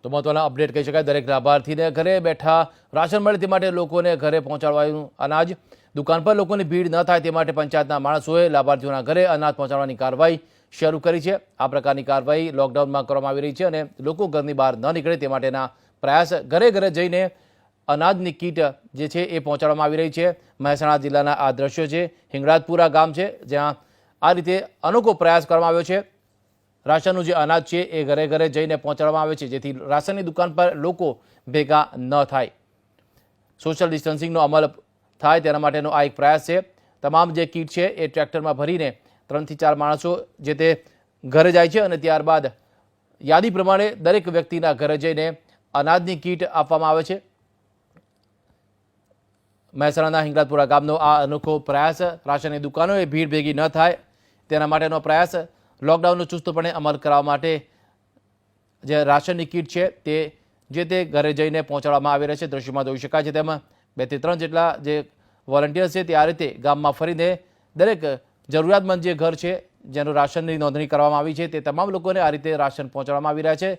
તો મહત્વના અપડેટ કહી શકાય, દરેક લાભાર્થીને ઘરે બેઠા રાશન મળે તે માટે લોકોને ઘરે પહોંચાડવાનું અનાજ, દુકાન પર લોકોની ભીડ ન થાય તે માટે પંચાયતના માણસોએ લાભાર્થીઓના ઘરે અનાજ પહોંચાડવાની કાર્યવાહી શરૂ કરી છે। આ પ્રકારની કાર્યવાહી લોકડાઉનમાં કરવામાં આવી રહી છે અને લોકો ઘરની બહાર ન નીકળે તે માટેના પ્રયાસ ઘરે ઘરે જઈને અનાજની કીટ જે છે એ પહોંચાડવામાં આવી રહી છે। મહેસાણા જિલ્લાના આ દ્રશ્યો છે, હિંગળાજપુરા ગામ છે, જ્યાં આ રીતે અનોખો પ્રયાસ કરવામાં આવ્યો છે। રાશનનું જે અનાજ છે એ ઘરે ઘરે જઈને પહોંચાડવામાં આવે છે, જેથી રાશનની દુકાન પર લોકો ભેગા ન થાય, સોશિયલ ડિસ્ટન્સિંગનો અમલ થાય તેના માટેનો આ એક પ્રયાસ છે। તમામ જે કીટ છે એ ટ્રેક્ટરમાં ભરીને 3 થી 4 માણસો જે તે ઘરે જાય છે અને ત્યારબાદ યાદી પ્રમાણે દરેક વ્યક્તિના ઘરે જઈને અનાજની કીટ આપવામાં આવે છે। મહેસાણાના હિંગળાજપુરા ગામનો આ અનોખો પ્રયાસ, રાશનની દુકાનોએ ભીડ ભેગી ન થાય તેના માટેનો પ્રયાસ, લોકડાઉનનો ચુસ્તપણે અમલ કરવા માટે જે રાશનની કીટ છે તે જે તે ઘરે જઈને પહોંચાડવામાં આવી રહી છે। દ્રશ્યમાં જોઈ શકાય છે તેમાં 2 થી 3 જેટલા જે વોલન્ટિયર્સ છે તે આ રીતે ગામમાં ફરીને દરેક જરૂરિયાતમંદ જે ઘર છે જેનું રાશનની નોંધણી કરવામાં આવી છે તે તમામ લોકોને આ રીતે રાશન પહોંચાડવામાં આવી રહ્યા છે।